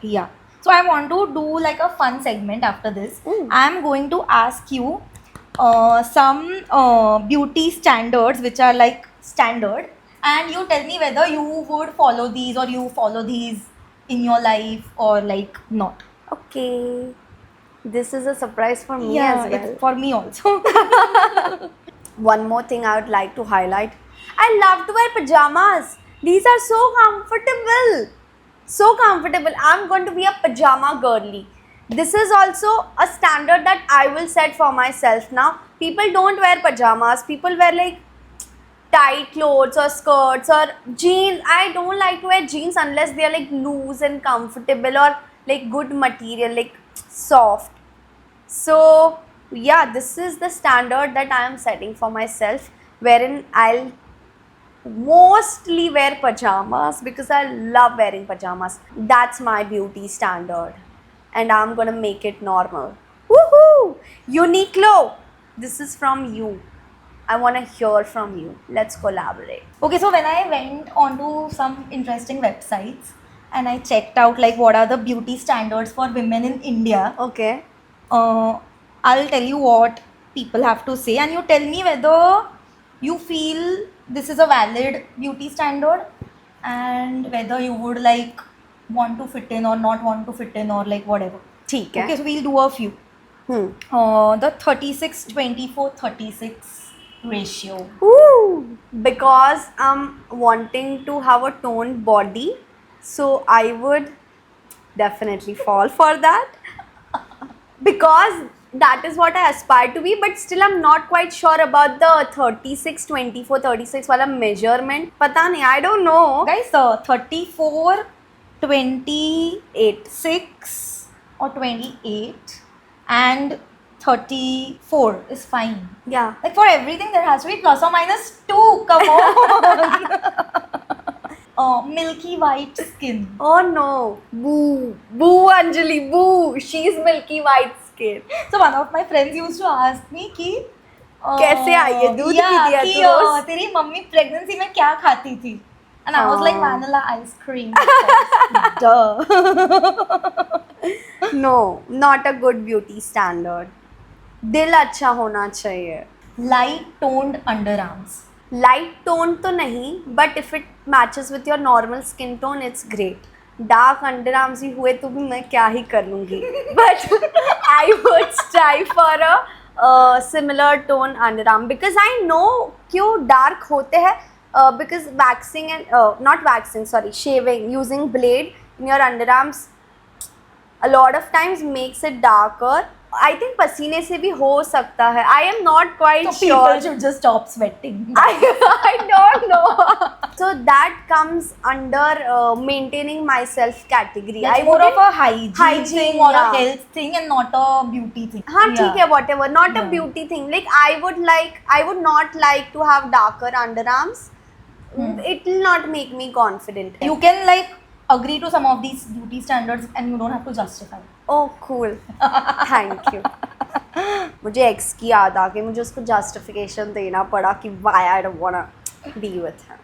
Yeah. So I want to do like a fun segment after this. I'm going to ask you some beauty standards which are like standard, and you tell me whether you would follow these or you follow these in your life or like not. Okay. This is a surprise for me Yeah, as well. it's for me also. One more thing I would like to highlight. I love to wear pajamas. These are so comfortable. So comfortable. I'm going to be a pajama girly. This is also a standard that I will set for myself now. People don't wear pajamas. People wear like tight clothes or skirts or jeans. I don't like to wear jeans unless they are like loose and comfortable or like good material, like soft. So yeah, this is the standard that I am setting for myself, wherein I'll mostly wear pajamas because I love wearing pajamas. That's my beauty standard, and I'm gonna make it normal. Woohoo! Uniqlo, this is from you. I want to hear from you. Let's collaborate. Okay, so when I went onto some interesting websites and I checked out like what are the beauty standards for women in India, Okay. I'll tell you what people have to say, and you tell me whether you feel this is a valid beauty standard and whether you would like want to fit in or not want to fit in or like whatever. ठीक है. Okay, so we'll do a few. The 36-24-36 ratio. Ooh, because I'm wanting to have a toned body, so I would definitely fall for that because that is what I aspire to be, but still I'm not quite sure about the 36-24-36 wala measurement. Pata nahi, I don't know. Guys, 34, 28, 6 or 28 and 34 is fine. Yeah. Like for everything there has to be plus or minus 2. Come on. Milky white skin. Oh no. Boo. Boo Anjali, boo. She's milky white skin. So one of my friends used to ask me कि कैसे आई है? दूध yeah, पीती है कि तू रोज? तेरी mummy pregnancy में क्या खाती थी? And I was like vanilla ice cream. Duh. No, not a good beauty standard. दिल अच्छा होना चाहिए. Light toned underarms. Light tone तो नहीं, but if it matches with your normal skin tone, it's great. Dark underarms ही हुए तो भी मैं क्या ही कर लूँगी. But I would strive for a similar tone underarm because I know क्यों dark होते हैं. Because waxing and not waxing, sorry, shaving using blade in your underarms a lot of times makes it darker. I think पसीने से भी हो सकता है. I am not quite So sure. people should just stop sweating. I don't know. So that comes under maintaining myself category. That's I more of wouldn't- a hygiene hygiene, thing or yeah. a health thing and not a beauty thing. हाँ ठीक है, whatever, not a Yeah. beauty thing. Like I would not like to have darker underarms. It will not make me confident. You can like agree to some of these beauty standards and you don't have to justify. Oh cool. Thank you. मुझे ex की याद आ गई, मुझे उसको justification देना पड़ा कि why I don't wanna be with him.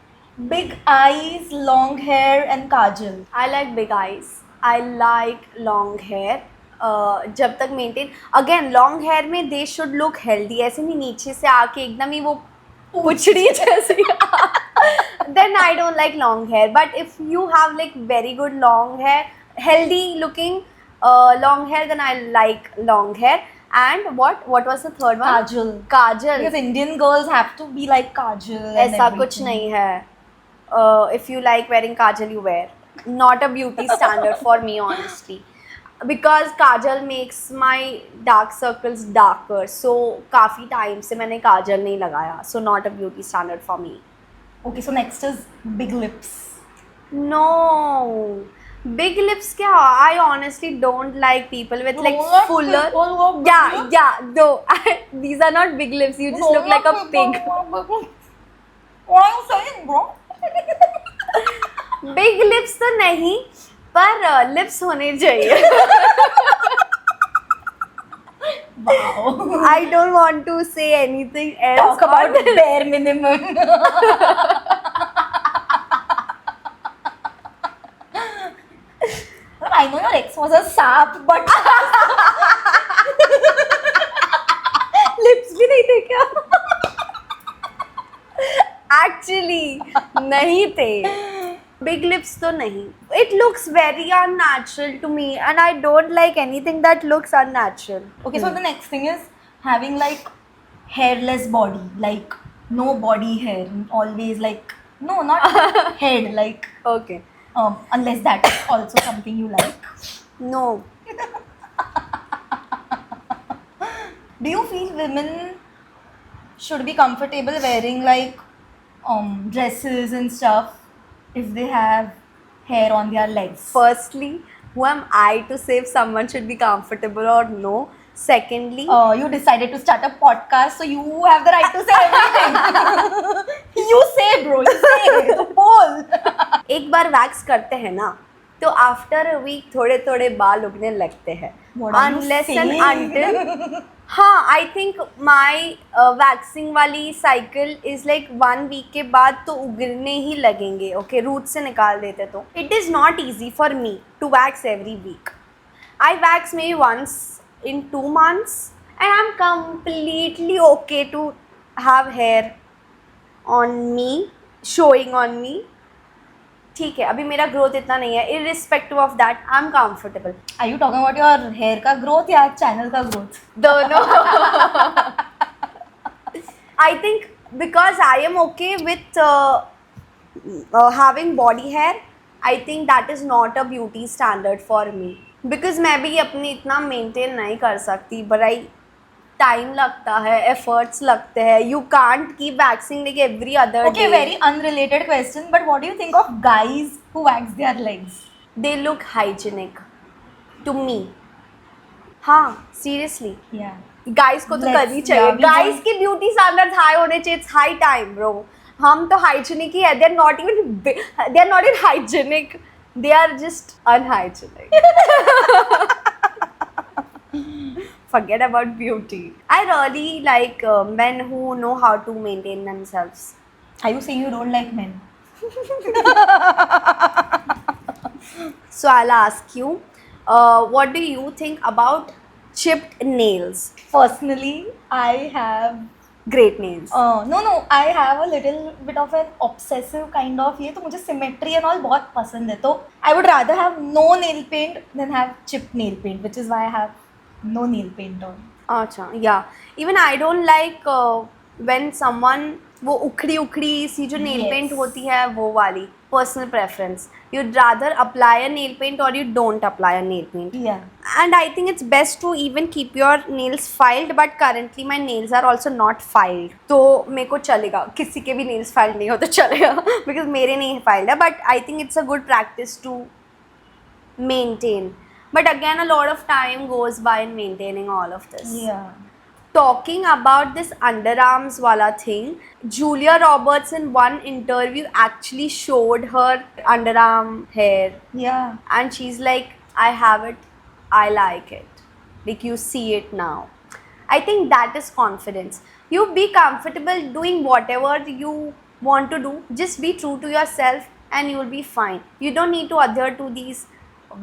Big eyes, long hair and kajal. I like big eyes. I like long hair. जब तक मेंटेन अगेन लॉन्ग हेयर में दे शुड लुक हेल्दी. ऐसे नहीं नीचे से आके एकदम ही वो पुछड़ी जैसी. Then I don't like long hair. But if you have like very good long hair, healthy looking long hair, then I like long hair. And what was the third one? Kajal. Kajal. Because Indian girls have to be like kajal. and ऐसा कुछ everything. नहीं है. If you like wearing kajal, you wear. Not a beauty standard for me, honestly. Because kajal makes my dark circles darker. So काफ़ी time से मैंने kajal नहीं लगाया. So not a beauty standard for me. Okay, so next is big lips. No. Big lips क्या? I honestly don't like people with like Don't like fuller. people who have big Yeah, lips? yeah. Though these are not big lips. You just look like a pig. What are you saying, bro? Big lips तो नहीं, पर lips होने चाहिए. Wow. I don't want to say anything else. Talk about the bare minimum. I know your ex was a sap, but lips भी नहीं थे क्या? Actually नहीं थे. बिग लिप्स तो नहीं. It looks very unnatural to me and I don't like anything that looks unnatural. okay, so the next thing is having like hairless body, like no body hair, always like no, not head, like Okay. unless that is also something you like. No. Do you feel women should be comfortable wearing like dresses and stuff if they have hair on their legs? Firstly, who am I to say if someone should be comfortable or no? Secondly, You decided to start a podcast, so you have the right to say everything. You say, bro. You say. तो बोल. एक बार wax करते हैं ना तो after a week थोड़े थोड़े बाल उगने लगते हैं. What are you Unless and saying? until हाँ, आई थिंक माई वैक्सिंग वाली साइकिल इज लाइक 1 वीक के बाद तो उगने ही लगेंगे. ओके, रूट से निकाल देते तो. It is not easy for me to wax every week. I wax maybe once in 2 months and I'm completely okay to have hair on me, showing on me. ठीक है, अभी मेरा growth इतना नहीं है. irrespective of that I'm comfortable. Are you talking about your hair का growth या channel का growth? दोनों. I think because I am okay with having body hair, I think that is not a beauty standard for me. Because मैं भी अपनी इतना maintain नहीं कर सकती. बड़ा टाइम लगता है, एफर्ट्स लगते हैं. You can't keep waxing like every other Okay, very unrelated question, but what do you think of guys who wax their legs? They look hygienic to me. हाँ, सीरियसली Yeah. गाइस को तो Let's- करनी चाहिए. yeah, we guys don't- की beauty standards high होने चाहिए. It's high time bro. हम तो हाइजीनिक ही है. They are not unhygienic, they are just unhygienic. Forget about beauty. I really like men who know how to maintain themselves. Are you saying you don't like men? So I'll ask you, what do you think about chipped nails? Personally, I have Great nails. no, I have a little bit of an obsessive kind of ये तो मुझे symmetry and all बहुत पसंद है. तो I would rather have no nail paint than have chipped nail paint, which is why I have no nail paint on. अच्छा, yeah. Even I don't like when someone वो उखड़ी उखड़ी सी जो nail Yes. paint होती है वो वाली. Personal preference. You'd rather apply a nail paint or you don't apply a nail paint. Yeah. And I think it's best to even keep your nails filed, but currently my nails are also not filed. तो मेरे को चलेगा. किसी के भी nails filed नहीं हो तो चलेगा because मेरे नहीं filed है. But I think it's a good practice to maintain. But again, a lot of time goes by in maintaining all of this. Yeah. Talking about this underarms wala thing, Julia Roberts in one interview actually showed her underarm hair Yeah. and she's like, I have it, I like it. Like you see it now. I think that is confidence. You be comfortable doing whatever you want to do. Just be true to yourself and you will be fine. You don't need to adhere to these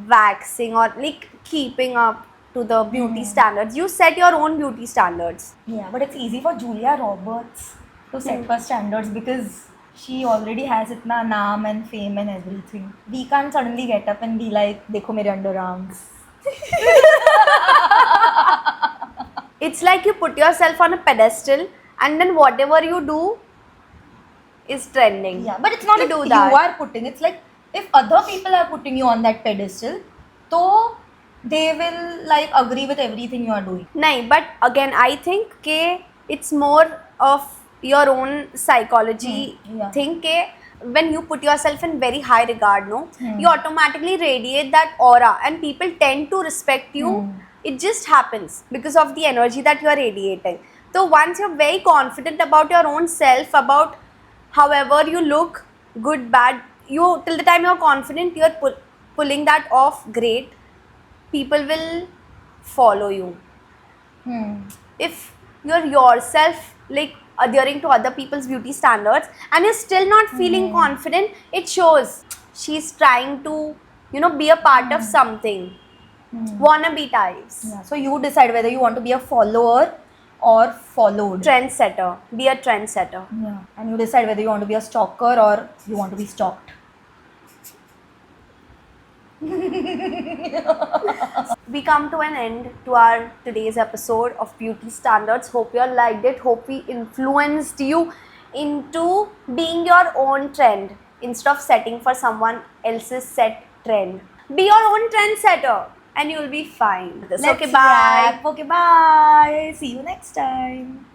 waxing or like keeping up to the beauty standards. You set your own beauty standards. Yeah, but it's easy for Julia Roberts to set her standards because she already has itna naam and fame and everything. We can't suddenly get up and be like, देखो मेरे underarms. It's like you put yourself on a pedestal and then whatever you do is trending. Yeah, but it's not To if do you that. are putting. It's like if other people are putting you on that pedestal, so they will like agree with everything you are doing. No, but again, I think ke it's more of your own psychology yeah. thing ke when you put yourself in very high regard, no, Hmm. you automatically radiate that aura and people tend to respect you. It just happens because of the energy that you are radiating. So once you're very confident about your own self, about however you look, good, bad, you till the time you're confident, you're pulling that off, great. People will follow you. If you're yourself like adhering to other people's beauty standards and you're still not feeling confident, it shows. She's trying to You know, be a part of something. Wannabe types. Yeah. So you decide whether you want to be a follower or followed. Trendsetter. Be a trendsetter. Yeah. And you decide whether you want to be a stalker or you want to be stalked. We come to an end to our today's episode of Beauty Standards. Hope you all liked it. Hope we influenced you into being your own trend instead of setting for someone else's set trend. Be your own trendsetter and you'll be fine. Let's Okay, bye. wrap. Okay, bye. See you next time.